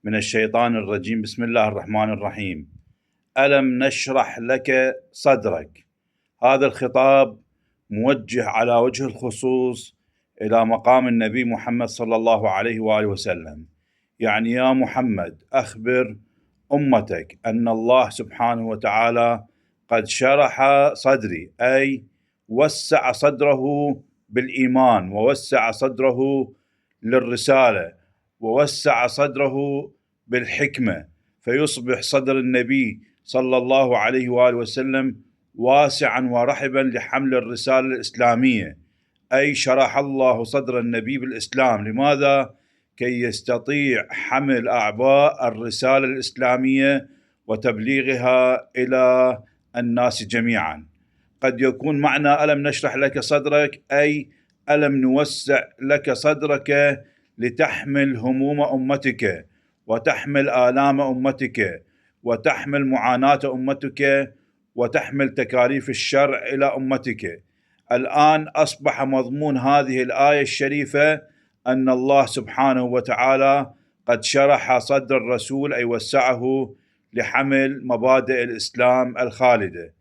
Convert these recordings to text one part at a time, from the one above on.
من الشيطان الرجيم. بسم الله الرحمن الرحيم. ألم نشرح لك صدرك. هذا الخطاب موجه على وجه الخصوص إلى مقام النبي محمد صلى الله عليه وآله وسلم. يعني يا محمد أخبر أمتك أن الله سبحانه وتعالى قد شرح صدري، أي وسع صدره بالإيمان، ووسع صدره للرسالة، ووسع صدره بالحكمة، فيصبح صدر النبي صلى الله عليه وآله وسلم واسعا ورحبا لحمل الرسالة الإسلامية. أي شرح الله صدر النبي بالإسلام. لماذا؟ كي يستطيع حمل أعباء الرسالة الإسلامية وتبليغها إلى الناس جميعا. قد يكون معنى ألم نشرح لك صدرك أي ألم نوسع لك صدرك لتحمل هموم أمتك، وتحمل آلام أمتك، وتحمل معاناة أمتك، وتحمل تكاليف الشرع إلى أمتك. الآن أصبح مضمون هذه الآية الشريفة أن الله سبحانه وتعالى قد شرح صدر الرسول، أي وسعه لحمل مبادئ الإسلام الخالدة.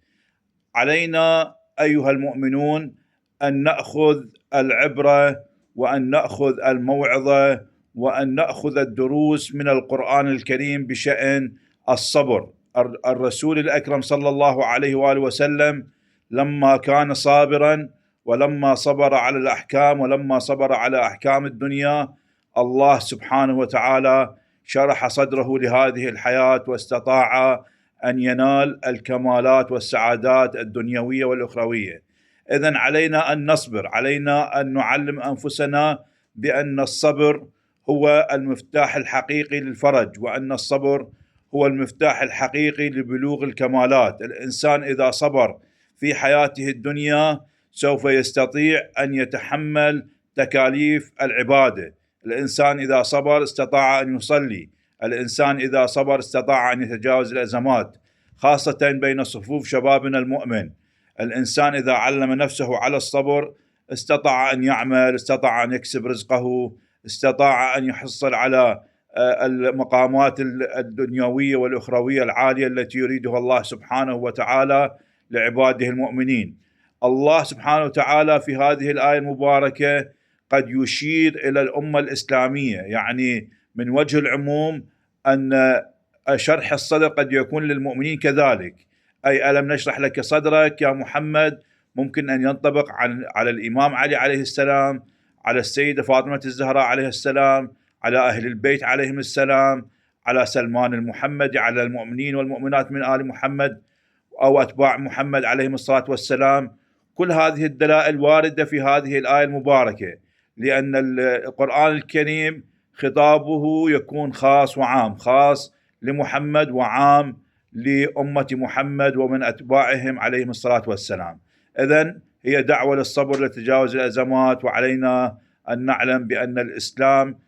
علينا أيها المؤمنون أن نأخذ العبرة، وأن نأخذ الموعظة، وأن نأخذ الدروس من القرآن الكريم بشأن الصبر. الرسول الأكرم صلى الله عليه وآله وسلم لما كان صابرا، ولما صبر على الأحكام، ولما صبر على أحكام الدنيا، الله سبحانه وتعالى شرح صدره لهذه الحياة، واستطاع أن ينال الكمالات والسعادات الدنيوية والأخروية. إذن علينا أن نصبر، علينا أن نعلم أنفسنا بأن الصبر هو المفتاح الحقيقي للفرج، وأن الصبر هو المفتاح الحقيقي لبلوغ الكمالات. الإنسان إذا صبر في حياته الدنيا سوف يستطيع أن يتحمل تكاليف العبادة. الإنسان إذا صبر استطاع أن يصلي. الإنسان إذا صبر استطاع أن يتجاوز الأزمات، خاصة بين صفوف شبابنا المؤمن. الإنسان إذا علم نفسه على الصبر استطاع أن يعمل، استطاع أن يكسب رزقه، استطاع أن يحصل على المقامات الدنيوية والأخروية العالية التي يريدها الله سبحانه وتعالى لعباده المؤمنين. الله سبحانه وتعالى في هذه الآية المباركة قد يشير إلى الأمة الإسلامية، يعني من وجه العموم أن شرح الصدر قد يكون للمؤمنين كذلك. أي ألم نشرح لك صدرك يا محمد ممكن أن ينطبق على الإمام علي عليه السلام، على السيدة فاطمة الزهراء عليه السلام، على أهل البيت عليهم السلام، على سلمان المحمدي، على المؤمنين والمؤمنات من آل محمد أو أتباع محمد عليهم الصلاة والسلام. كل هذه الدلائل واردة في هذه الآية المباركة، لأن القرآن الكريم خطابه يكون خاص وعام، خاص لمحمد وعام لأمة محمد ومن أتباعهم عليهم الصلاة والسلام. إذن هي دعوة للصبر لتجاوز الأزمات، وعلينا أن نعلم بأن الإسلام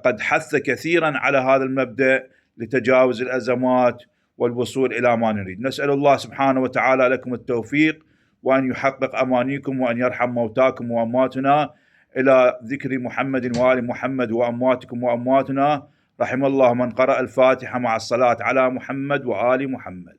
قد حث كثيرا على هذا المبدأ لتجاوز الأزمات والوصول إلى ما نريد. نسأل الله سبحانه وتعالى لكم التوفيق، وأن يحقق أمانيكم، وأن يرحم موتاكم وأمواتنا إلى ذكر محمد وآل محمد، وأمواتكم وأمواتنا. رحم الله من قرأ الفاتحة مع الصلاة على محمد وآل محمد.